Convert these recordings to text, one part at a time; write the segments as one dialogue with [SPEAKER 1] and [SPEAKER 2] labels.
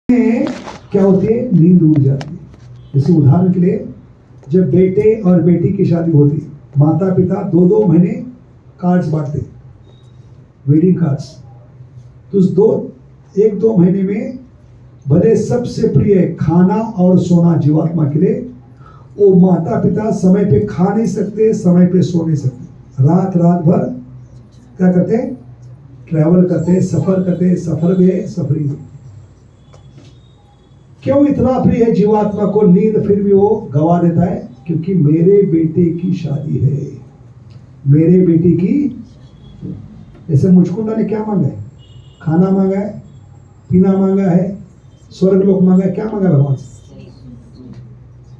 [SPEAKER 1] में क्या होती है, नींद उड़ जाती है। जैसे उदाहरण के लिए जब बेटे और बेटी की शादी होती, माता पिता 2-2 महीने कार्ड्स बांटते, वेडिंग कार्ड्स। तो उस 1-2 महीने में भले सबसे प्रिय खाना और सोना जीवात्मा के लिए, वो माता पिता समय पे खा नहीं सकते, समय पे सो नहीं सकते, रात भर क्या करते, ट्रैवल करते, सफर करते, सफर भी है, सफरी भी। क्यों इतना प्रिय है जीवात्मा को नींद, फिर भी वो गवा देता है? क्योंकि मेरे बेटे की शादी है, मेरे बेटी की। जैसे मुचकुंडा ने क्या मांगा है? खाना मांगा है, पीना मांगा है, स्वर्ग लोक मांगा है, क्या मांगा भगवान से?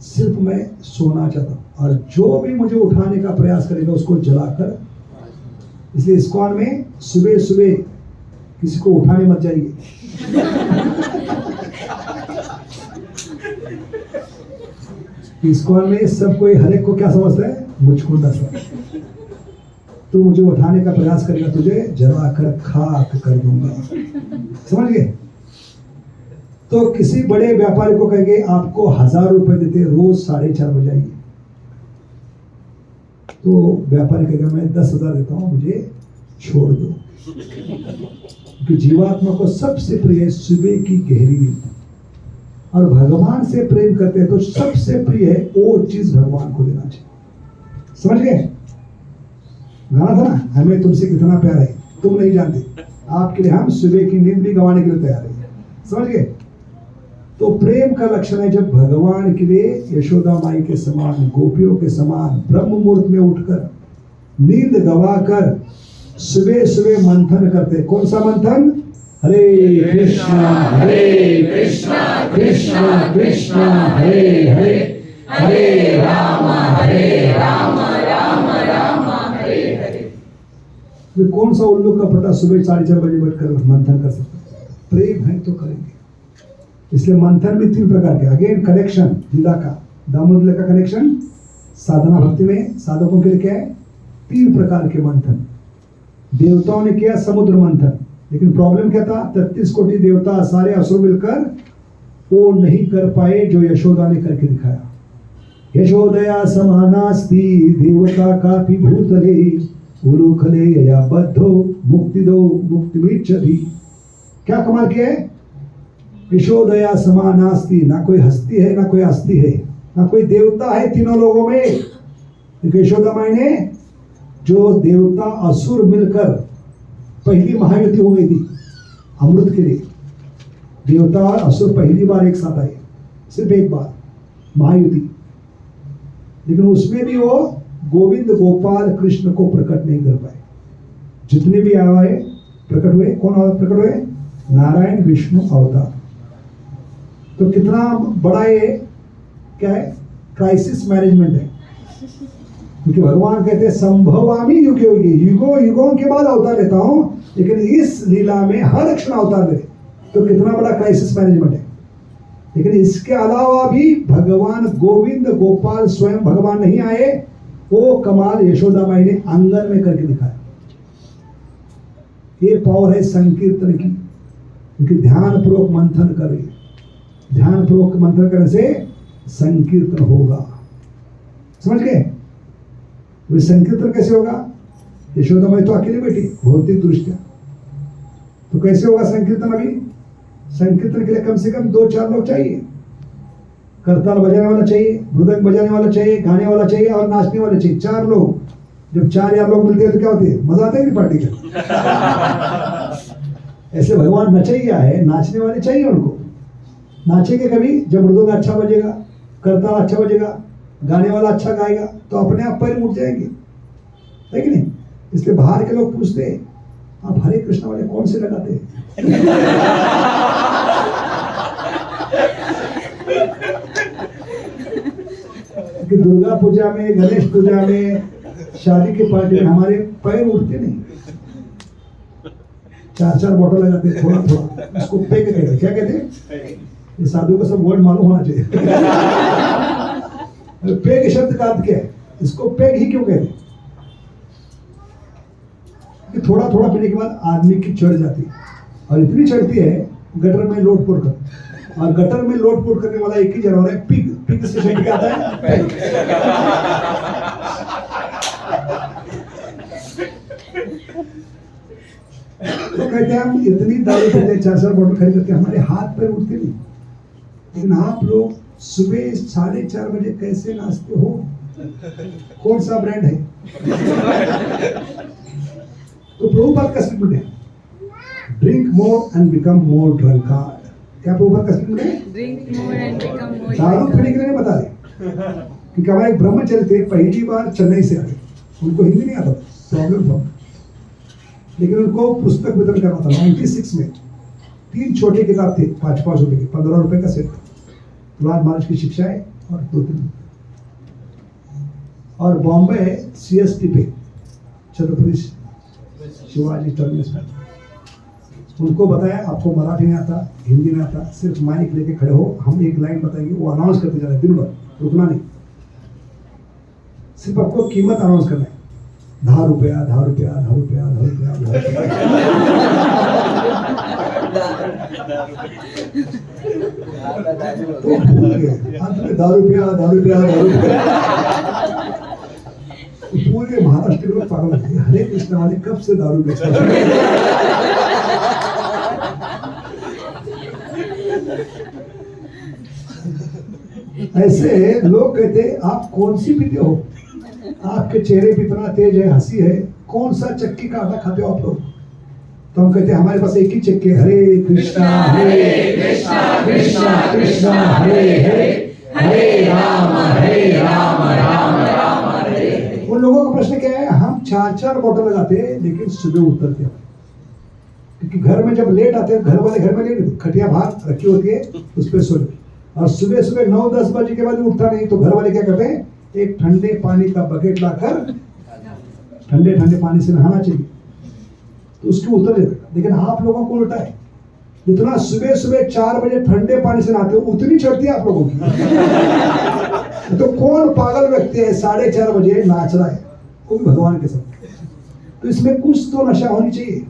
[SPEAKER 1] सिर्फ मैं सोना चाहता हूं, और जो भी मुझे उठाने का प्रयास करेगा उसको जलाकर। इसलिए इस्कॉन में सुबह सुबह किसी को उठाने मत जाइए। इस्कॉन में सब कोई, हर एक को क्या समझता है? मुचकुंडा समझता है। तू मुझे उठाने का प्रयास करेगा, तुझे जलाकर खाक कर दूंगा। समझ गए? तो किसी बड़े व्यापारी को कहेंगे आपको 1000 रुपए देते, रोज 4:30 बजे आइए, तो व्यापारी कहेगा मैं 10,000 देता हूं, मुझे छोड़ दो। क्योंकि जीवात्मा को सबसे प्रिय सुबह की गहरी नींद, और भगवान से प्रेम करते हैं तो सबसे प्रिय है वो चीज भगवान को देना चाहिए। समझ गए? गाना था ना, हमें तुमसे कितना प्यार है तुम नहीं जानते, आपके लिए हम सुबह की नींद भी गंवाने के लिए तैयार है। समझ गए? तो प्रेम का लक्षण है जब भगवान के लिए यशोदा माई के समान, गोपियों के समान ब्रह्म मुहूर्त में उठकर नींद गवाकर सुबह सुबह मंथन करते। कौन सा मंथन? हरे कृष्णा कृष्णा कृष्णा हरे हरे, हरे राम राम राम हरे हरे। कौन सा उल्लू का पटा सुबह 4:30 बजे बैठकर मंथन कर सकता है? प्रेम है तो करेंगे। इसलिए मंथन भी 3 प्रकार के। अगेन कनेक्शन, लीला का, दामोदर लीला का कनेक्शन साधना भक्ति में साधकों के लिए क्या है? 3 प्रकार के मंथन। देवताओं ने किया समुद्र मंथन, लेकिन प्रॉब्लम क्या था? 33 कोटि देवता, सारे असुर मिलकर वो नहीं कर पाए जो यशोदा ने करके दिखाया। यशोदया समानास्ति देवता कापि भूतले, उलूखले या बद्धो मुक्ति दो मुक्तिमिच्छति। क्या कमाल किया है? यशोदया समानास्ति, ना कोई हस्ती है ना कोई अस्थि है, ना कोई देवता है तीनों लोगों में। यशोदा माई ने जो देवता असुर मिलकर पहली महायुति हो गई थी अमृत के लिए, देवता और असुर पहली बार एक साथ आए, सिर्फ एक बार महायुति। लेकिन उसमें भी वो गोविंद गोपाल कृष्ण को प्रकट नहीं कर पाए। जितने भी आए प्रकट हुए, कौन प्रकट हुए? नारायण विष्णु अवतार। तो कितना बड़ा ये क्या है? क्राइसिस मैनेजमेंट है। क्योंकि भगवान कहते हैं संभवामि युगे युगे, युगों युगों के बाद अवतार लेता हूं, लेकिन इस लीला में हर क्षण अवतार ले। तो कितना बड़ा क्राइसिस मैनेजमेंट है। लेकिन इसके अलावा भी भगवान गोविंद गोपाल स्वयं भगवान नहीं आए, वो कमाल यशोदा माई ने आंगन में करके दिखाया। ये पावर है संकीर्तन की, क्योंकि ध्यान पूर्वक मंथन कर रही है। ध्यान पूर्वक मंथन करने से संकीर्तन होगा। समझ गए? वे संकीर्तन कैसे होगा? यशोदा माई तो अकेले बैठी भौतिक दृष्टिया, तो कैसे होगा संकीर्तन? अभी संकीर्तन के लिए कम से कम 2-4 लोग चाहिए। करताल बजाने वाला चाहिए, मृदंग बजाने वाला चाहिए, गाने वाला चाहिए और नाचने वाले चाहिए। 4 लोग। जब 4 लोग मिलते हैं तो क्या होती है? मजा आता है कि पार्टी का। ऐसे भगवान नचैया है, नाचने वाले चाहिए उनको। नाचेंगे कभी जब मृदंग अच्छा बजेगा, करताल अच्छा बजेगा, गाने वाला अच्छा गाएगा, तो अपने आप पैर उठ जाएंगे, है कि नहीं? इसलिए बाहर के लोग पूछते हैं आप हरे कृष्ण वाले कौन से लगाते हैं? कि दुर्गा पूजा में, गणेश पूजा में, शादी की पार्टी में हमारे पैर उठते नहीं। 4-4 बॉटल लगाते हैं, थोड़ा थोड़ा। इसको पेग कहते हैं। क्या कहते हैं? ये साधु को सब वर्ड मालूम होना चाहिए। पेग शब्द का अर्थ क्या है? इसको पेग ही क्यों कहते हैं? कि थोड़ा थोड़ा पीने के बाद आदमी की चढ़ जाती है, और इतनी चढ़ती है गटर में लोट पोट कर। और गटर में लोट पोट करने वाला एक ही जानवर है, पिग। पिग से शब्द क्या आता है? तो कहते हैं हम इतनी दारू पीते, 4-4 बोतल खरीद करके हमारे हाथ पैर उठते नहीं, लेकिन आप लोग सुबह 4:30 बजे कैसे नाचते हो? कौन सा ब्रांड है? तो प्रभुपाद का स्टेटमेंट है, drink more and become more drunkard. क्या प्रभुपाद का स्टेटमेंट है?
[SPEAKER 2] Drink more and become more.
[SPEAKER 1] दारू पीने के लिए नहीं बता रहे, क्योंकि हमारे एक ब्रह्मचर्य थे, पहली बार चेन्नई से आए, उनको हिंदी नहीं आता, प्रॉब्लम था, लेकिन उनको पुस्तक वितरण करना था 96 में। 3 छोटे किताब थे, 5-5 रुपए के, 15 रुपए का सेट था, प्रहलाद महाराज की शिक्षाएं और 2-3। और बॉम्बे CST पे, छत्रपति शिवाजी टर्मिनस में, उनको बताया आपको मराठी नहीं आता, हिंदी नहीं आता, सिर्फ माइक लेके खड़े हो, हम एक लाइन बताएंगे, वो अनाउंस करते जा रहे हैं दिन भर, रुकना नहीं, सिर्फ आपको कीमत अनाउंस करना है, 10 रुपया, 10 रुपया, 10 रुपया, 10 रुपया, 10 रुपया। तो भूल गए, अंत में 10 रुपया, 10 रुपया, 10 रुपया। पूरे महाराष्ट्र के लोग पागल थे, हरे कृष्णा वाले कब से दारू बेचते हैं? ऐसे लोग कहते आप कौन सी पीते हो? आपके चेहरे पे इतना तेज है, हंसी है, कौन सा चक्की का आटा खाते हो आप लोग? तो हम कहते हैं हमारे पास एक ही चक्की, हरे कृष्णा कृष्णा कृष्णा हरे हरे, हरे राम राम राम हरे। उन लोगों का प्रश्न क्या है, हम 4-4 बोतल लगाते हैं, लेकिन सुबह उतरते हैं, क्योंकि घर में जब लेट आते हैं, घर वाले घर में लेट, खटिया बाहर रखी होती है, उस पर सो, और सुबह सुबह 9-10 बजे के बाद उठता नहीं, तो घर वाले क्या करते हैं, एक ठंडे पानी का बकेट लाकर ठंडे ठंडे पानी से नहाना चाहिए, तो उसके उतर जाएगा। लेकिन आप लोगों को उल्टा है, जितना सुबह सुबह 4 बजे ठंडे पानी से नहाते हो, उतनी चढ़ती है आप लोगों की। तो कौन पागल व्यक्ति है 4:30 बजे नाच रहा है, कोई भगवान के साथ? तो इसमें कुछ तो नशा होनी चाहिए।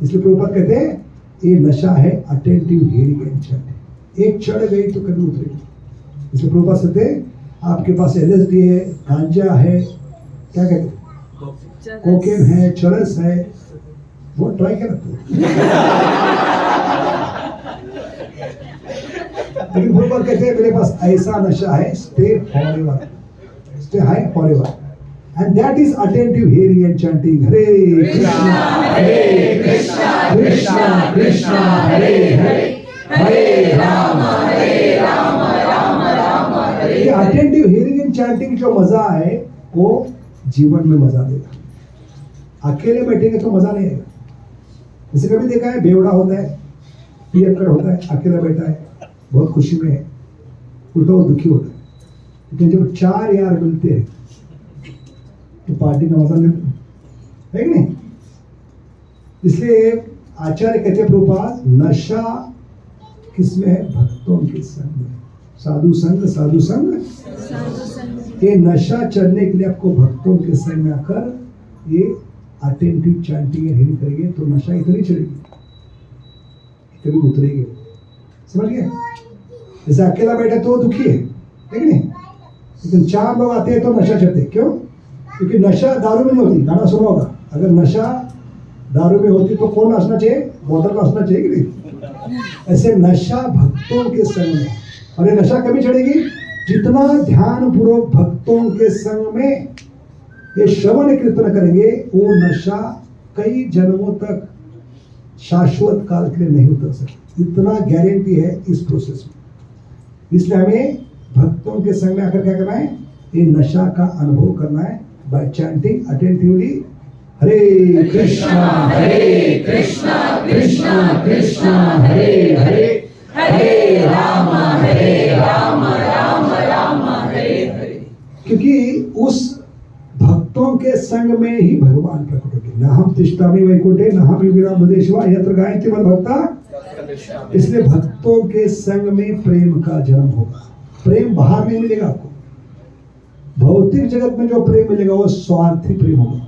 [SPEAKER 1] इसलिए प्रभुपाद कहते हैं ये नशा है अटेंटिव हियरिंग एंड चैंटिंग। एक चढ़ गई तो कभी उतरेगी। इसलिए प्रभुपाद कहते हैं आपके पास LSD है, गांजा है, क्या कहते हैं, कोकेन है, चरस है, वो ट्राई कर रखते हो। लेकिन प्रभुपाद कहते हैं मेरे पास ऐसा नशा है, stay forever, stay high forever, and that is attentive hearing and chanting Hare Krishna Krishna Krishna Hare Hare, Hare Rama Rama Hare। ये attentive hearing and chanting जो मजा है वो जीवन में मजा देगा। अकेले बैठेंगे तो मजा नहीं आएगा। जैसे कभी देखा है बेवड़ा होता है, पियक्कड़ होता है, अकेला बैठा है, बहुत खुशी में है, उल्टा वो दुखी होता है। लेकिन जब 4 यार मिलते हैं तो पार्टी का मजा मिलता है कि नहीं? इसलिए आचार्य कहते हैं प्रभुपाद नशा किसमें है? भक्तों के संग में। साधु संग ये नशा चढ़ने के लिए आपको भक्तों के संग में आकर ये अटेंटिव चैंटिंग एंड हियरिंग करेंगे तो नशा इतनी चढ़ेगी, कभी उतरेगी। समझ गए? जैसे अकेला बैठा तो दुखी है, ठीक नहीं? लेकिन 4 लोग आते हैं तो नशा चढ़ते। क्यों? क्योंकि नशा दारू में नहीं होती। गाना सुना होगा, अगर नशा दारू में होती तो कौन नाचना चाहिए? बोतल नाचना चाहिए कि नहीं? ऐसे नशा भक्तों के संग में। और ये नशा कभी चढ़ेगी? जितना ध्यान पूर्वक भक्तों के संग में ये श्रवण कीर्तन करेंगे, वो नशा कई जन्मों तक शाश्वत काल के लिए नहीं उतर सकती। इतना गारंटी है इस प्रोसेस में। इसलिए हमें भक्तों के संग में आकर क्या करना है? ये नशा का अनुभव करना है बाय चैंटिंग अटेंटिवली हरे कृष्णा कृष्णा कृष्णा हरे हरे, हरे राम राम राम हरे हरे। क्योंकि उस भक्तों के संग में ही भगवान प्रकट होंगे। न हम तिष्ठामि वैकुंठे न हम योगिनाम बुद्धेश्वर यत्र गायन्ति मद् भक्ता। इसलिए भक्तों के संग में प्रेम का जन्म होगा। प्रेम बाहर नहीं मिलेगा आपको। भौतिक जगत में जो प्रेम मिलेगा वो स्वार्थी प्रेम होगा।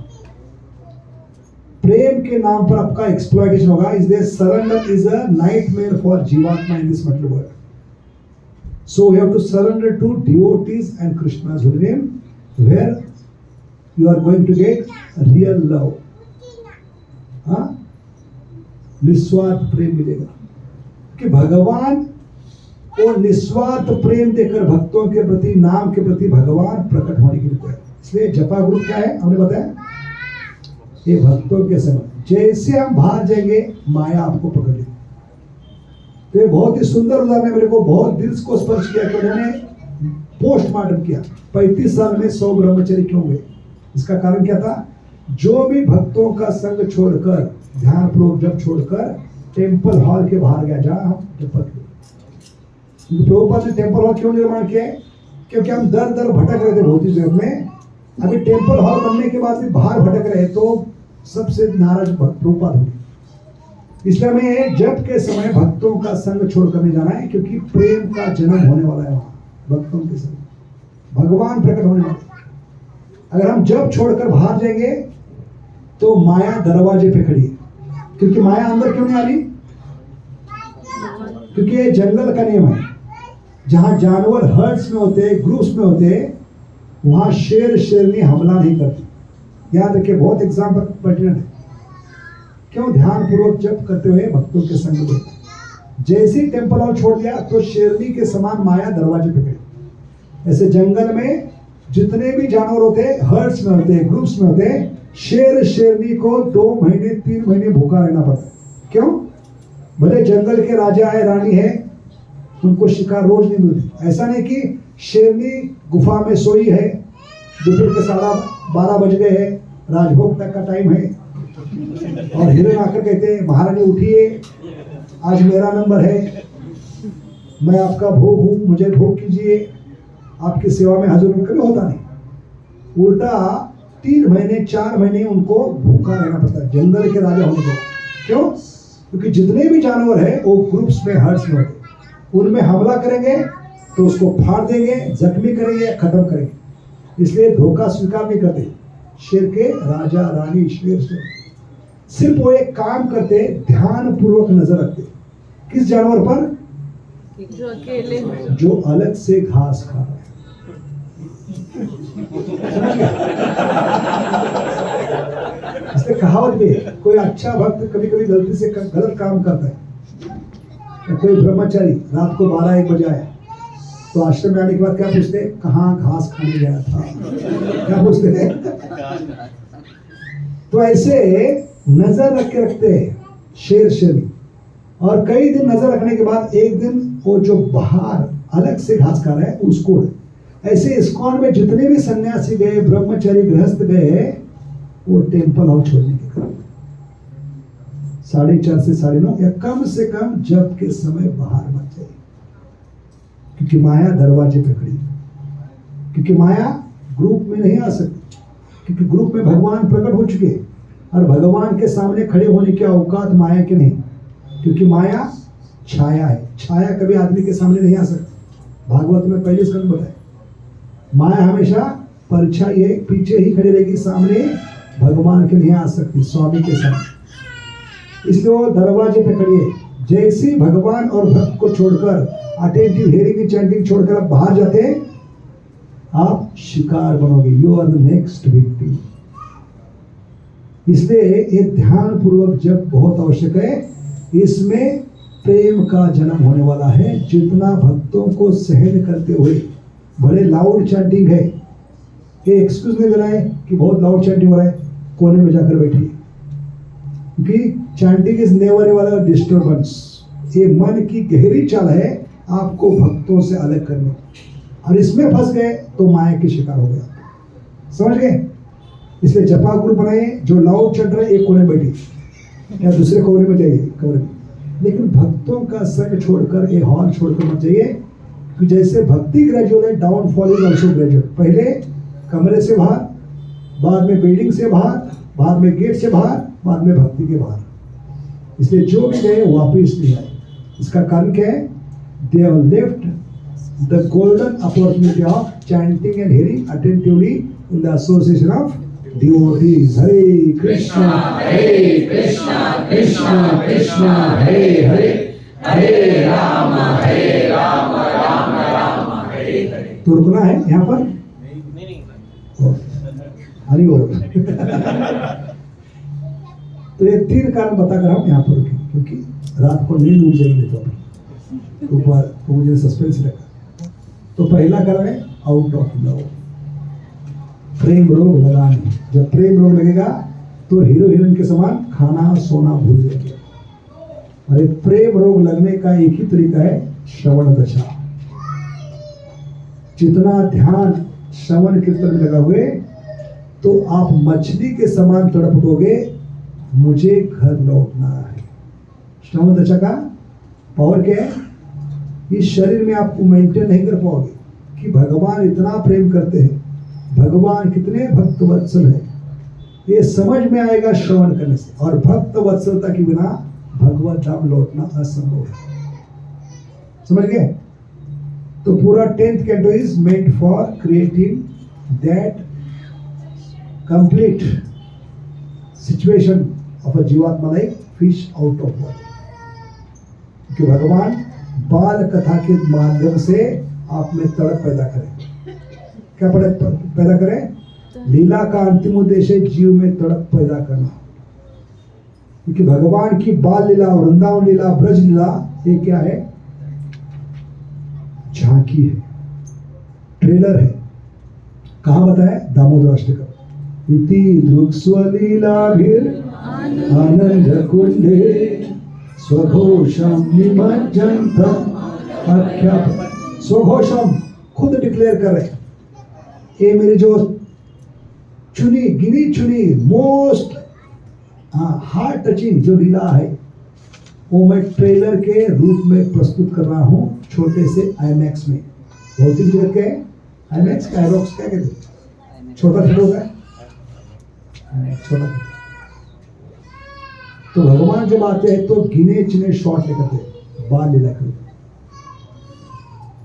[SPEAKER 1] प्रेम के नाम पर आपका एक्सप्लॉइटेशन होगा। इसलिए surrender is a nightmare for jivatma in this material world. So we have to surrender to devotees and Krishna's holy name, where you are going to get real love. हाँ, निस्वार्थ प्रेम मिलेगा कि भगवान को निस्वार्थ प्रेम देकर भक्तों के प्रति, नाम के प्रति भगवान प्रकट होने के लिए है। इसलिए जपा ग्रुप क्या है हमने बताया, ये भक्तों के समय जैसे हम बाहर जाएंगे माया आपको पकड़ लेगी। तो ये बहुत ही सुंदर उदाहरण है, मेरे को बहुत दिल को स्पर्श किया कि उन्होंने पोस्टमार्टम किया 35 साल में 100 ब्रह्मचर्य क्यों हुए। इसका कारण क्या था, जो भी भक्तों का संग छोड़कर, ध्यान पूर्वक जब छोड़कर टेम्पल हॉल के बाहर गया, जहां हम जपत हुए। प्रभुपाद ने टेम्पल हॉल क्यों निर्माण किया है, क्योंकि हम दर दर भटक रहे थे भौतिक जगत में। अभी टेम्पल हॉल बनने के बाद भी बाहर भटक रहे तो सबसे नाराज प्रभुपाद हुए। इसलिए हमें जप के समय भक्तों का संग छोड़कर नहीं जाना है, क्योंकि प्रेम का जन्म होने वाला है वहां भक्तों के संग, भगवान प्रकट होने वाले। अगर हम जप छोड़कर बाहर जाएंगे तो माया दरवाजे पे खड़ी है। क्योंकि माया अंदर क्यों नहीं आ रही, क्योंकि ये जंगल का नियम है। जहां जानवर हर्ड्स में होते, ग्रुप्स में होते, वहां शेर शेरनी हमला नहीं करती। याद रखिए, बहुत एग्जाम्पल पर्टिनेंट है। क्यों, ध्यान पूर्वक जप करते हुए भक्तों के संग में जैसे ही टेम्पल हॉल छोड़ दिया तो शेरनी के समान माया दरवाजे पे खड़ी। ऐसे जंगल में जितने भी जानवर होते, हर्ड्स में होते, ग्रुप्स में होते, शेर शेरनी को 2 महीने 3 महीने भूखा रहना पड़ता। क्यों, भले जंगल के राजा है, रानी है, उनको शिकार रोज नहीं मिलती। ऐसा नहीं कि शेरनी गुफा में सोई है, दोपहर के 12:30 बज गए हैं, राजभोग तक का टाइम है, और हिरण आकर कहते हैं महारानी उठिए, आज मेरा नंबर है, मैं आपका भोग हूं, मुझे भोग कीजिए, आपकी सेवा में हाजिर हूं। कभी होता नहीं, उल्टा 3 महीने 4 महीने उनको भूखा रहना पड़ता है जंगल के राजा होने के बाद। क्यों, क्योंकि जितने भी जानवर है वो ग्रुप्स में, हर्ड्स में होते, उनमें हमला करेंगे तो उसको फाड़ देंगे, जख्मी करेंगे, खत्म करेंगे। इसलिए धोखा स्वीकार नहीं करते। शेर के राजा रानी शेर से सिर्फ वो एक काम करते, ध्यान पूर्वक नजर रखते। किस जानवर पर,
[SPEAKER 2] जो अकेले हो,
[SPEAKER 1] जो अलग से घास खा रहा है। इसलिए कहावत भी है, कोई अच्छा भक्त कभी कभी गलती से गलत काम करता है। कोई ब्रह्मचारी रात को 12-1 बजे आया तो आश्रम में आने के बाद क्या पूछते, कहाँ घास खाने गया था, क्या पूछते हैं। तो ऐसे नजर रख के रखते हैं शेर शेरनी, और कई दिन नजर रखने के बाद एक दिन वो जो बाहर अलग से घास खा रहा है उसको। ऐसे इस्कॉन में जितने भी सन्यासी गए, ब्रह्मचारी गृहस्थ गए, वो टेम्पल हाउस छोड़ने के कारण 4:30 से 9:30 या कम से कम जब के समय बाहर मत जाइए, क्योंकि माया दरवाजे पे खड़ी। क्योंकि माया ग्रुप में नहीं आ सकती, क्योंकि ग्रुप में भगवान प्रकट हो चुके, और भगवान के सामने खड़े होने की औकात माया के नहीं, क्योंकि माया छाया है। छाया कभी आदमी के सामने नहीं आ सकती। भागवत में पहले स्कंद बताया, माया हमेशा परछाई है, पीछे ही खड़ी रहेगी, सामने भगवान के नहीं आ सकती, स्वामी के सामने। इसलिए वो दरवाजे पे खड़ी है। जैसे भगवान और भक्त को छोड़कर, अटेंटिव हियरिंग चैंटिंग छोड़कर आप बाहर जाते हैं, आप शिकार बनोगे, you are the next victim. इसलिए ये ध्यान पूर्वक जब बहुत आवश्यक है। इसमें प्रेम का जन्म होने वाला है। जितना भक्तों को सहन करते हुए, बड़े लाउड चैंटिंग है, ये एक्सक्यूज नहीं देना है कि बहुत लाउड चैंटिंग हो रहा है, कोने में जाकर बैठिए, क्योंकि chanting is never ever disturbance. ये मन की गहरी चाल है आपको भक्तों से अलग करने, और इसमें फंस गए तो माया के शिकार हो गए। समझ गए? इसलिए जपा ग्रुप बनाए, जो लाउड चल रहा है एक कोने बैठिए या दूसरे कोने में जाइए कमरे में, लेकिन भक्तों का संग छोड़कर, ये हॉल छोड़कर मत जाइए, क्योंकि जैसे भक्ति ग्रेजुअल है, डाउनफॉल इज ऑल्सो ग्रेजुअल। पहले कमरे से बाहर, बाद में बिल्डिंग से बाहर, बाद में गेट से बाहर, बाद में भक्ति के बाहर। इसलिए जो भी गए वापिस नहीं आए। इसका कारण क्या है? They have left the golden opportunity of chanting and hearing attentively in the association of devotees. Hare Krishna Krishna Krishna Hare Hare, Hare Ram Ram Ram तो रुकना है यहाँ पर हरी हो तो ये 3 कारण बताकर हम यहाँ पर रुके, क्योंकि रात को नींद उड़ जाएगी तो ऊपर तो मुझे सस्पेंस लगा। तो पहला कारण है आउट ऑफ लव, प्रेम रोग लगा नहीं। जब प्रेम रोग लगेगा तो हीरो हीरोइन के समान खाना सोना भूल जाएंगे। और ये प्रेम रोग लगने का एक ही तरीका है श्रवण दशा। जितना ध्यान श्रवण कीर्तन में लगा हुए तो आप मछली के समान तड़प उठोगे, मुझे घर लौटना है। श्रवण दशा का पावर क्या है? इस शरीर में आपको मेंटेन नहीं कर पाओगे कि भगवान इतना प्रेम करते हैं, भगवान कितने भक्त वत्सल है, ये समझ में आएगा श्रवण करने से। और भक्त वत्सलता के बिना भगवत धाम लौटना असंभव है। समझ गए? तो पूरा 10th canto is made for creating that complete situation of a jivatma like fish out of water. कि भगवान बाल कथा के माध्यम से आप में तड़प पैदा करें। क्या पैदा करें? लीला का अंतिम उद्देश्य है जीव में तड़प पैदा करना। क्योंकि भगवान की बाल लीला, वृंदावन लीला, ब्रज लीला, ये क्या है? झांकी है, ट्रेलर है। कहाँ बताया? दामोदर अष्टकम। इति दृक्स्वलीलाभिर आनंद कुंडे स्वघोषम निमज्जन्तम आख्यात। स्वघोषम खुद डिक्लेयर कर रहे, ये मेरी जो चुनी गिनी चुनी मोस्ट हार्ट टचिंग जो लीला है वो मैं ट्रेलर के रूप में प्रस्तुत कर रहा हूँ, छोटे से आईमैक्स में। भौतिक जगत के आईमैक्स का आईरॉक्स क्या कहते हैं? छोटा थिएटर होता है, छोटा। तो भगवान जब आते हैं तो गिने चुने शॉट लेकर आते, बाल लीला कर।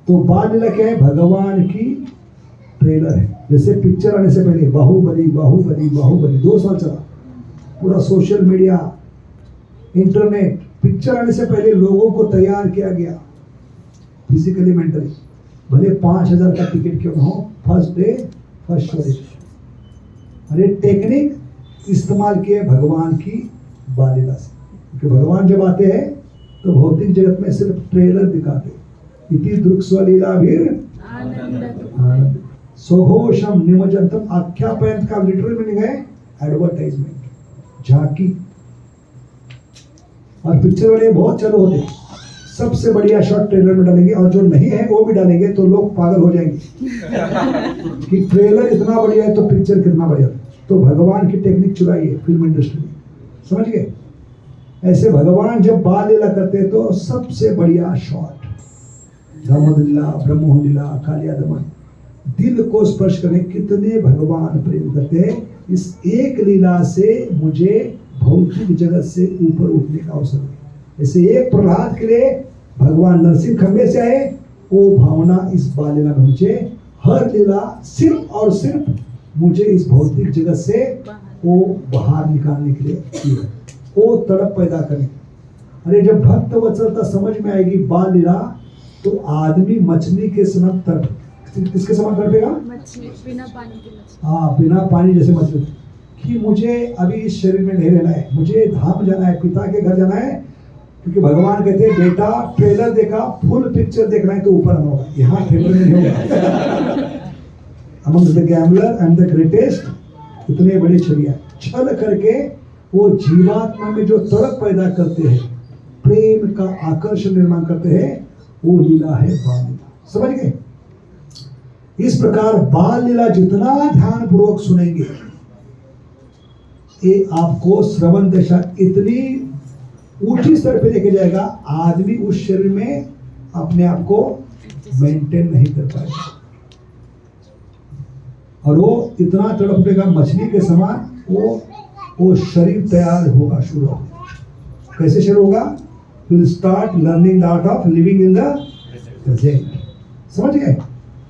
[SPEAKER 1] तो बाल लीला क्या है? भगवान की ट्रेलर है। जैसे पिक्चर आने से पहले बाहुबली बाहुबली बाहुबली 2 साल चला, पूरा सोशल मीडिया, इंटरनेट। पिक्चर आने से पहले लोगों को तैयार किया गया फिजिकली मेंटली। भले 5,000 का टिकट क्यों ना हो, फर्स्ट डे फर्स्ट शो। अरे टेक्निक इस्तेमाल किए भगवान की बाल लीला से। क्योंकि भगवान जब आते हैं तो भौतिक जगत में सिर्फ ट्रेलर दिखाते। इति दृक्स्वलीलाभिर आनंद स्वघोषम निमज्जन्तम। आख्यापयन का लिटरल मीनिंग है एडवर्टाइजमेंट, झांकी। और पिक्चर वाले बहुत चालू होते, सबसे बढ़िया शॉट ट्रेलर में डालेंगे, और जो नहीं है वो भी डालेंगे, तो लोग पागल हो जाएंगे कि ट्रेलर इतना बढ़िया है तो पिक्चर कितना बढ़िया। तो भगवान की टेक्निक चुराई है फिल्म इंडस्ट्री में, समझ गए? ऐसे भगवान जब बाल लीला करते हैं तो सबसे बढ़िया शॉट, दामोदर लीला, ब्रह्मोहन लीला, कालिया दमन, दिल को स्पर्श करने। कितने भगवान प्रेम करते हैं। इस एक लीला से मुझे भौतिक जगत से ऊपर उठने का अवसर है। ऐसे एक प्रहलाद के लिए भगवान नरसिंह खंबे से आए, वो भावना इस बाल लीला में मुझे हर लीला सिर्फ और सिर्फ मुझे इस भौतिक जगत से वो बाहर निकालने के लिए की है, वो तड़प पैदा करने। अरे जब भक्त वत्सलता समझ में आएगी बाल लीला, तो आदमी मछली के समान तड़प, किसके समान तड़पेगा?
[SPEAKER 2] मछली, बिना पानी की मछली।
[SPEAKER 1] हाँ, बिना पानी जैसे मछली। कि मुझे अभी इस शरीर में नहीं रहना है, मुझे धाम जाना है, पिता के घर जाना है। क्योंकि भगवान कहते हैं बेटा ट्रेलर देखा, फुल पिक्चर देखना है तो ऊपर आना होगा, यहाँ थिएटर में नहीं होगा। Among the gambler and the greatest, इतने बड़े छलिया छल करके वो जीवात्मा में जो तड़प पैदा करते हैं, प्रेम का आकर्षण निर्माण करते हैं, वो लीला है बाल लीला। समझ गए? इस प्रकार बाल लीला जितना ध्यान पूर्वक सुनेंगे, ये आपको श्रवण दशा इतनी ऊंची स्तर पे लेके जाएगा, आदमी उस शरीर में अपने आप को मेंटेन नहीं कर पाएगा। और वो इतना तड़पेगा मछली के समान, वो शरीर तैयार होगा, शुरू होगा। कैसे शुरू होगा? Will start learning the art of living in the present. समझ गए?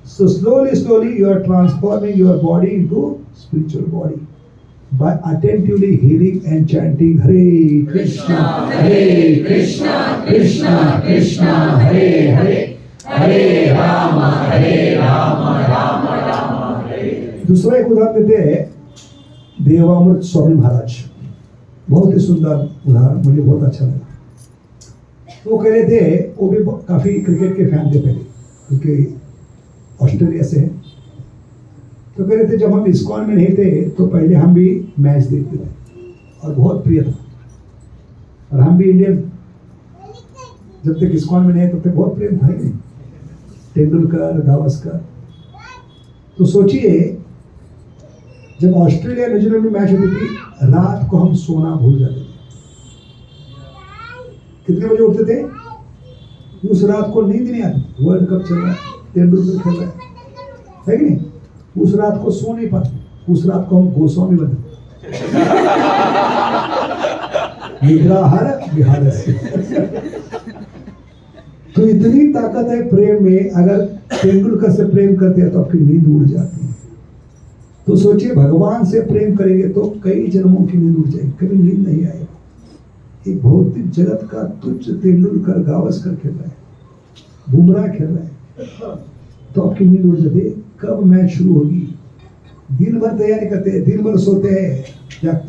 [SPEAKER 1] So slowly you are transforming your body into spiritual body by attentively hearing and chanting Hare Krishna, Hare Krishna, Krishna Krishna, Hare Hare, Hare Rama, Hare Rama, दूसरा एक उदाहरण देते हैं देवामृत स्वामी महाराज, बहुत ही सुंदर उदाहरण, मुझे बहुत अच्छा लगा। वो कह रहे थे, वो भी काफ़ी क्रिकेट के फैन थे पहले, क्योंकि ऑस्ट्रेलिया से है। तो कह रहे थे जब हम इस्कॉन में नहीं थे तो पहले हम भी मैच देखते थे और बहुत प्रिय था, और हम भी इंडियन, जब तक इस्कॉन में नहीं तब तक बहुत प्रेम था ही नहीं, तेंदुलकर, गावस्कर। तो सोचिए जब ऑस्ट्रेलिया न्यूजीलैंड में मैच होती थी, रात को हम सोना भूल जाते थे। कितने बजे उठते थे? उस रात को नींद नहीं आती, वर्ल्ड कप चल रहा है, तेंदुलकर खेल रहा है कि नहीं? उस रात को सो नहीं पाते, उस रात को हम गोस्वामी बने। निद्रा हर बिहार से। तो इतनी ताकत है प्रेम में, अगर तेंदुलकर से प्रेम करते हैं तो आपकी नींद उड़ जाती है। तो सोचिए भगवान से प्रेम करेंगे तो कई जन्मों की नींद उड़ जाएगी, कभी नींद नहीं आएगी। एक भौतिक जगत का तुच्छ तेंदुलकर, गावस्कर खेल रहा है, बुमराह खेल रहा है, तो आपकी नींद उड़ जाती है। कब मैच शुरू होगी? दिन भर तैयारी करते हैं, दिन भर सोते हैं, क्या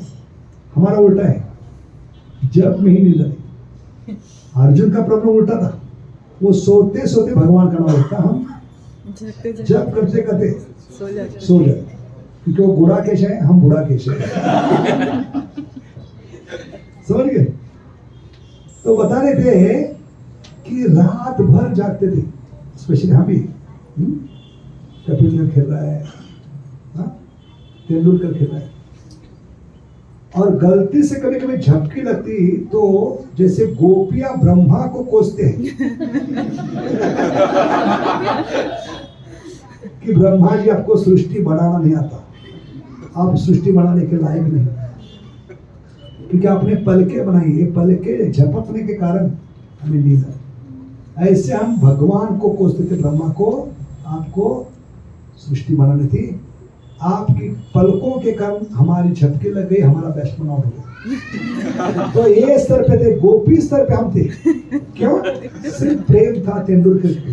[SPEAKER 1] हमारा उल्टा है, जब में ही नींद आती। अर्जुन का प्रॉब्लम उल्टा था, वो सोते सोते भगवान का नाम लेता, हम जब करते करते सो जाते, क्योंकि वो बुरा केश है, हम बुरा केश है। समझ गए? तो बता रहे थे कि रात भर जागते थे, स्पेशली हम भी। कपिल देव खेल रहा है, तेंदुलकर खेल रहा है, और गलती से कभी कभी झपकी लगती तो जैसे गोपियां ब्रह्मा को कोसते हैं कि ब्रह्मा जी आपको सृष्टि बनाना नहीं आता, आप सृष्टि बनाने के लायक नहीं, क्योंकि आपने पलके बनाई, ये पलके झपकने के कारण हमें नींद आई। ऐसे हम भगवान को कोसते थे, ब्रह्मा को, आपको सृष्टि बनानी थी, आपकी पलकों के कारण हमारी झपकी लग गई, हमारा बैट्समैन आउट हो गया। तो ये स्तर पे थे, गोपी स्तर पे हम थे। क्यों? सिर्फ प्रेम था तेंदुलकर के।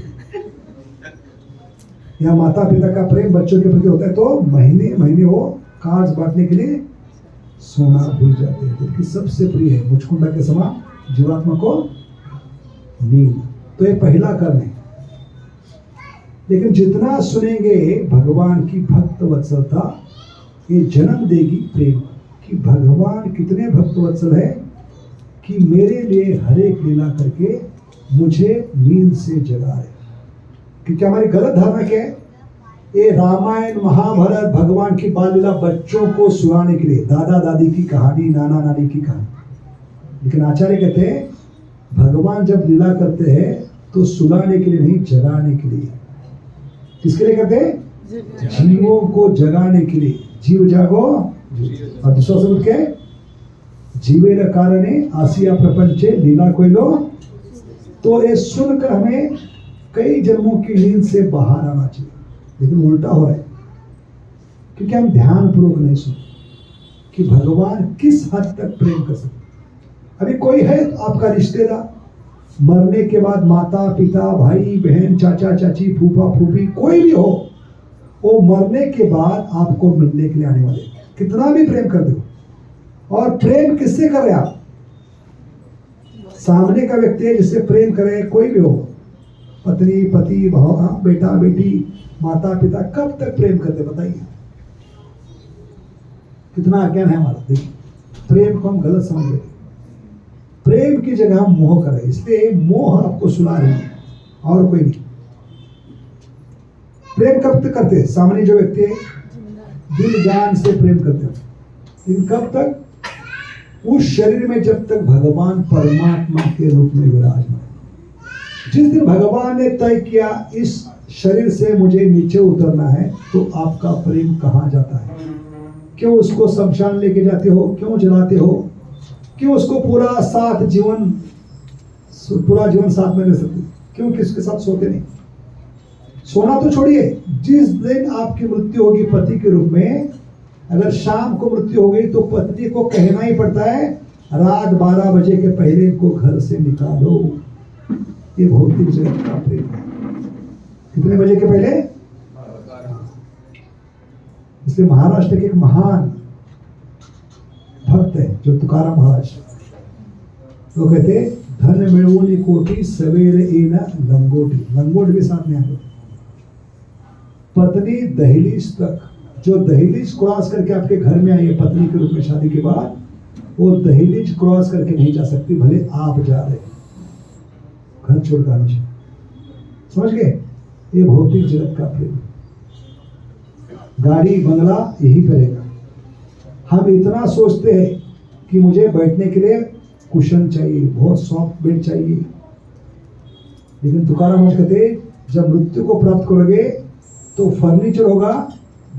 [SPEAKER 1] या माता पिता का प्रेम बच्चों के प्रति होता है तो महीने महीने वो कार्ड्स बांटने के लिए सोना भूल जाते हैं, क्योंकि सबसे प्रिय है मुचकुंडा के समान जीवात्मा को नींद। तो ये पहला कर्म है। लेकिन जितना सुनेंगे भगवान की भक्त वत्सलता, ये जन्म देगी प्रेम कि भगवान कितने भक्त वत्सल है कि मेरे लिए हर एक लीला करके मुझे नींद से जगा रहे। क्योंकि हमारी गलत धारणा क्या है? ये रामायण महाभारत भगवान की बाल लीला बच्चों को सुनाने के लिए, दादा दादी की कहानी, नाना नानी की कहानी। लेकिन आचार्य कहते हैं भगवान जब लीला करते हैं तो सुलाने के लिए नहीं, जगाने के लिए। किसके लिए करते हैं? जीवों को जगाने के लिए। जीव जागो, और दूसरा शब्द क्या है? जीवेर कारणे आसिया प्रपंचे लीला कोई लो। तो ये सुनकर हमें कई जन्मों की नींद से बाहर आना चाहिए, लेकिन उल्टा हो रहा है, क्योंकि हम ध्यान पूर्वक नहीं सुन कि भगवान किस हद तक प्रेम कर सकते। अभी कोई है आपका रिश्तेदार, मरने के बाद माता पिता, भाई बहन, चाचा चाची, फूफा फूफी, कोई भी हो, वो मरने के बाद आपको मिलने के लिए आने वाले, कितना भी प्रेम कर दो। और प्रेम किससे कर रहे आप? सामने का व्यक्ति है जिससे प्रेम करे, कोई भी हो, पत्नी पति, बेटा बेटी, माता पिता, कब तक प्रेम करते बताइए? कितना अज्ञान है हमारा। देखिए प्रेम को हम गलत समझ गए, प्रेम की जगह हम मोह करें, इसलिए मोह आपको सुना रही है और कोई नहीं। प्रेम कब तक करते हैं? सामने जो व्यक्ति है दिल जान से प्रेम करते हैं, लेकिन कब तक? उस शरीर में जब तक भगवान परमात्मा के रूप में विराजमान। जिस दिन भगवान ने तय किया इस शरीर से मुझे नीचे उतरना है, तो आपका प्रेम कहाँ जाता है? क्यों उसको शमशान लेके जाते हो? क्यों जलाते हो? क्यों उसको पूरा जीवन साथ में रह सकते? क्यों किसके साथ सोते नहीं? सोना तो छोड़िए, जिस दिन आपकी मृत्यु होगी पति के रूप में, अगर शाम को मृत्यु हो गई तो पत्नी को कहना ही पड़ता है रात 12 बजे के पहले इनको घर से निकालो। ये भौतिक जगत का प्रेम है। कितने बजे के पहले? इसलिए महाराष्ट्र के एक महान भक्त है जो तुकाराम महाराज, वो कहते धन मिळवून कोटी सवेर येना लंगोटी, लंगोट भी साथ में आए। पत्नी दहलीज तक, जो दहलीज क्रॉस करके आपके घर में आई है पत्नी के रूप में शादी के बाद, वो दहलीज क्रॉस करके नहीं जा सकती, भले आप जा रहे घर छोड़कर आना चाहिए। समझ गए? ये भौतिक जगत का प्रेम, गाड़ी बंगला यही करेगा। हम इतना सोचते हैं कि मुझे बैठने के लिए कुशन चाहिए, बहुत सॉफ्ट बेड चाहिए, लेकिन तुकाराम महाराज कहते जब मृत्यु को प्राप्त करोगे तो फर्नीचर होगा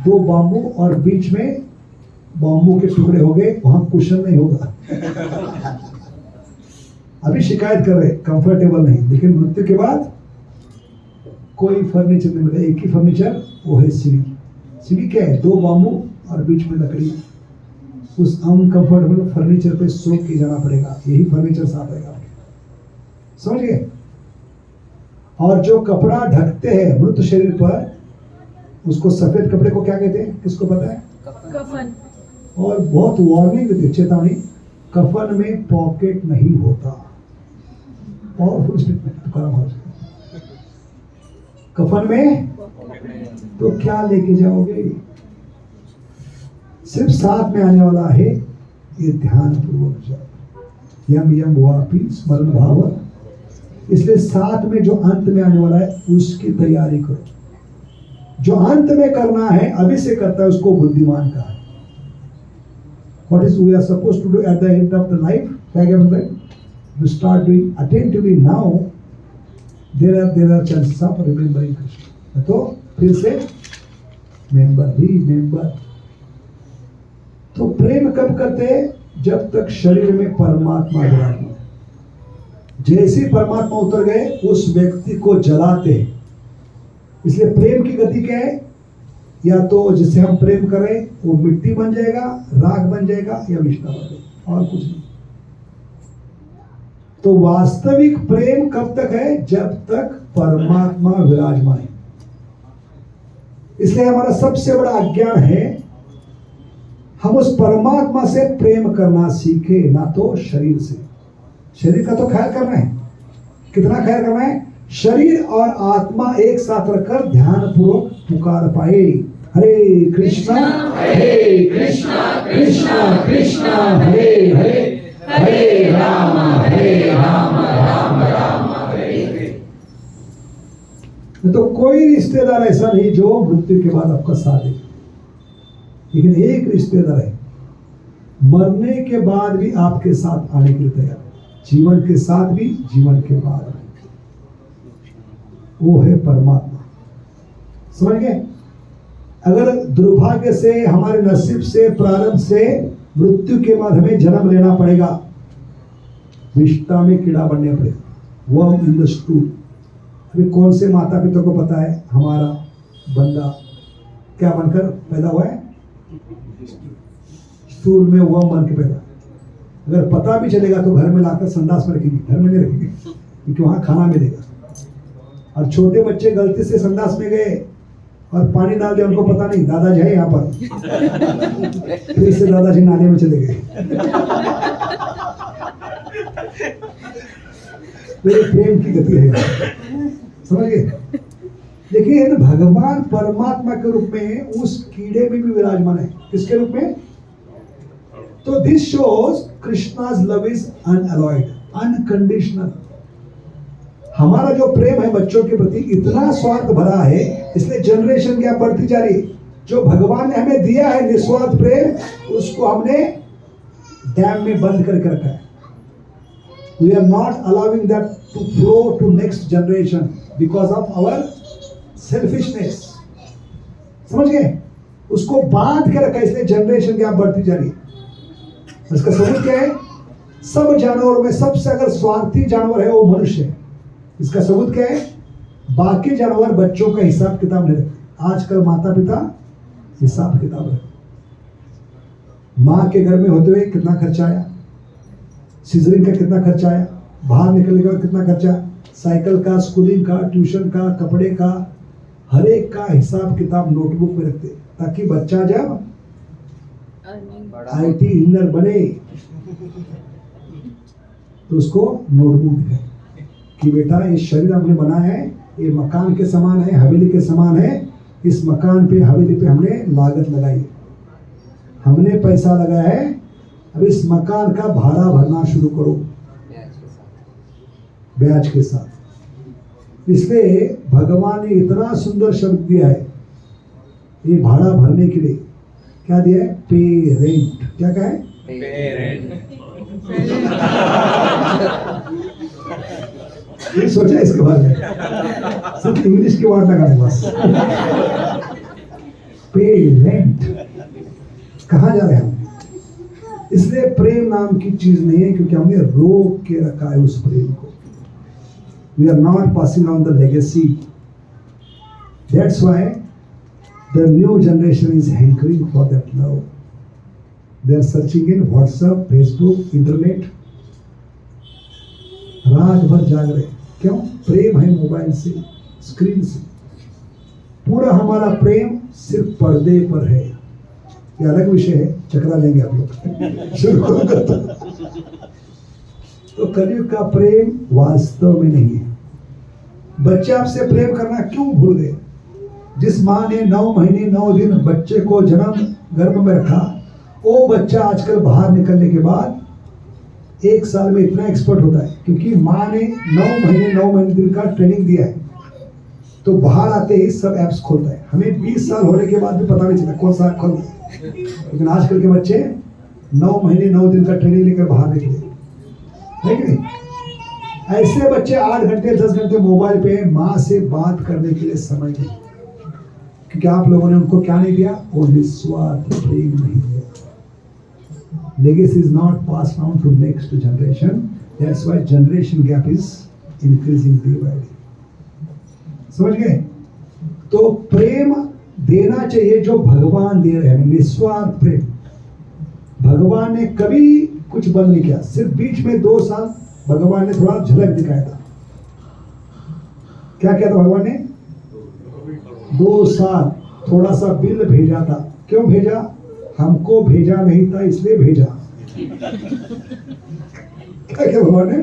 [SPEAKER 1] 2 बांबू और बीच में बांबू के टुकड़े होंगे, वहां कुशन नहीं होगा। अभी शिकायत कर रहे कंफर्टेबल नहीं, लेकिन मृत्यु के बाद कोई फर्नीचर नहीं मिलेगा, एक ही फर्नीचर, वो है सीढ़ी। सीढ़ी क्या है? 2 बांबू और बीच में लकड़ी। उस अनकंफर्टेबल फर्नीचर पे सो के जाना पड़ेगा, यही फर्नीचर साथ आएगा आपके। समझ गए? और जो कपड़ा ढकते हैं मृत शरीर पर, उसको सफेद कपड़े को क्या कहते हैं? किसको पता है?
[SPEAKER 2] कफन।
[SPEAKER 1] और बहुत वार्निंग देती है, चेतावनी, कफन में पॉकेट नहीं होता। पावरफुल स्टेटमेंट तुकाराम महाराज। कफन में तो क्या लेके जाओगे? सिर्फ साथ में आने वाला है ये ध्यान पूर्वक जाओ, यम यम वापी स्मरण भाव। इसलिए साथ में जो अंत में आने वाला है उसकी तैयारी करो। जो अंत में करना है अभी से करता है उसको बुद्धिमान कहा है। What is we are supposed to do at the end of the life? क्या क्या बोलते हैं? You start doing attentively now. There are chances of remembering Krishna. तो फिर से मेंबर। तो प्रेम कब करते हैं? जब तक शरीर में परमात्मा विराजमान है। जैसे ही परमात्मा उतर गए उस व्यक्ति को जलाते हैं। इसलिए प्रेम की गति क्या है? या तो जिसे हम प्रेम करें वो मिट्टी बन जाएगा, राख बन जाएगा, या विष्णु बन जाएगा, और कुछ नहीं। तो वास्तविक प्रेम कब तक है? जब तक परमात्मा विराजमान है। इसलिए हमारा सबसे बड़ा अज्ञान है, हम उस परमात्मा से प्रेम करना सीखे, ना तो शरीर से। शरीर का तो ख्याल करना है। कितना ख्याल करना है? शरीर और आत्मा एक साथ रखकर ध्यान पूर्वक पुकार पाए, हरे कृष्णा कृष्णा कृष्णा हरे हरे, हरे राम राम राम हरे हरे। तो कोई रिश्तेदार ऐसा नहीं जो मृत्यु के बाद आपका साथ दे, लेकिन एक रिश्तेदार है मरने के बाद भी आपके साथ आने के लिए तैयार, जीवन के साथ भी, जीवन के बाद भी। वो है परमात्मा। समझ गए? अगर दुर्भाग्य से, हमारे नसीब से, प्रारब्ध से मृत्यु के बाद हमें जन्म लेना पड़ेगा, विष्ठा में कीड़ा बनने पड़ेगा, वर्म इन द स्टूल। अभी कौन से माता पिता को पता है हमारा बंदा क्या बनकर पैदा हुआ है? स्टूल में वर्म बन के पैदा। अगर पता भी चलेगा तो घर में लाकर संडास में रखेंगे, घर में नहीं रखेंगे, क्योंकि वहां खाना मिलेगा। और छोटे बच्चे गलती से संडास में गए और पानी डाल दिया, उनको पता नहीं दादाजी है यहाँ पर, फिर से दादाजी नाले में चले गए। मेरे प्रेम की गति है, समझ गए? लेकिन भगवान परमात्मा के रूप में उस कीड़े में भी विराजमान है। किसके रूप में? तो this shows Krishna's love is unalloyed, unconditional. हमारा जो प्रेम है बच्चों के प्रति इतना स्वार्थ भरा है, इसलिए जनरेशन गैप बढ़ती जा रही है। जो भगवान ने हमें दिया है निस्वार्थ प्रेम, उसको हमने डैम में बंद करके रखा है। We are not allowing that to flow to next generation because of our selfishness. समझ गए? उसको बांध के रखा है, इसलिए जनरेशन गैप बढ़ती जा रही है। इसका सबूत क्या है? सब जानवरों में सबसे अगर स्वार्थी जानवर है वो मनुष्य है। इसका सबूत क्या है? बाकी जानवर बच्चों का हिसाब किताब नहीं रखते। आजकल माता पिता हिसाब किताब रखते। माँ के घर में होते हुए कितना खर्चा आया, सीजरिंग का कितना खर्चा आया, बाहर निकलने के बाद कितना खर्चा, साइकिल का, स्कूलिंग का, ट्यूशन का, कपड़े का, हर एक का हिसाब किताब नोटबुक में रखते। ताकि बच्चा जब
[SPEAKER 2] अर्निंग
[SPEAKER 1] आईटी इंजीनियर बने तो उसको नोटबुक दिखाए कि बेटा ये शरीर हमने बनाया है, ये मकान के समान है, हवेली के समान है। इस मकान पे हवेली पे हमने लागत लगाई है, हमने पैसा लगाया है, अब इस मकान का भाड़ा भरना शुरू करो ब्याज के साथ। इसलिए भगवान ने इतना सुंदर शब्द दिया है ये भाड़ा भरने के लिए। क्या दिया है? पे रेंट। क्या कहा है? ये सोचा इसके बारे में, सिर्फ इंग्लिश के वर्ड लगाने बस। पे रेंट कहाँ जा रहे हैं हम? इसलिए प्रेम नाम की चीज नहीं है, क्योंकि हमने रोक के रखा है उस प्रेम को। We are not passing on the legacy. That's why the new generation is hankering for that love. They are searching in WhatsApp, Facebook, internet, रात भर जाग रहे। क्यों? प्रेम है मोबाइल से, स्क्रीन से। पूरा हमारा प्रेम सिर्फ पर्दे पर है। ये अलग विषय है, चकरा लेंगे आप लोग शुरू करो। तो कलयुग का प्रेम वास्तव में नहीं है। बच्चे आपसे प्रेम करना क्यों भूल गए? जिस माँ ने 9 महीने 9 दिन बच्चे को जन्म गर्भ में रखा, वो बच्चा आजकल बाहर निकलने के बाद 1 साल में इतना एक्सपर्ट होता है, क्योंकि माँ ने 9 महीने दिन का ट्रेनिंग दिया है। तो बाहर आते ही सब ऐप्स खोलता है। हमें 20 साल होने के बाद भी पता नहीं चला कौन सा ऐप खोल, लेकिन आजकल के बच्चे 9 महीने 9 दिन का ट्रेनिंग लेकर बाहर निकले, है कि नहीं? ऐसे बच्चे 8 घंटे 10 घंटे मोबाइल पे माँ से बात करने के लिए समय नहीं, क्योंकि आप लोगों ने उनको क्या नहीं दिया? वो निस्वार्थ प्रेम नहीं दिया। Legacy is not passed on to next generation. That's why generation gap is increasing day by day. समझ गए? तो प्रेम देना चाहिए जो भगवान दे रहे हैं, निस्वार्थ प्रेम। भगवान ने कभी कुछ बंद नहीं किया। सिर्फ बीच में 2 साल भगवान ने थोड़ा झलक दिखाया था। क्या किया था भगवान ने? 2 साल थोड़ा सा बिल भेजा था। क्यों भेजा? हमको भेजा नहीं था, इसलिए भेजा। क्या किया भगवान ने?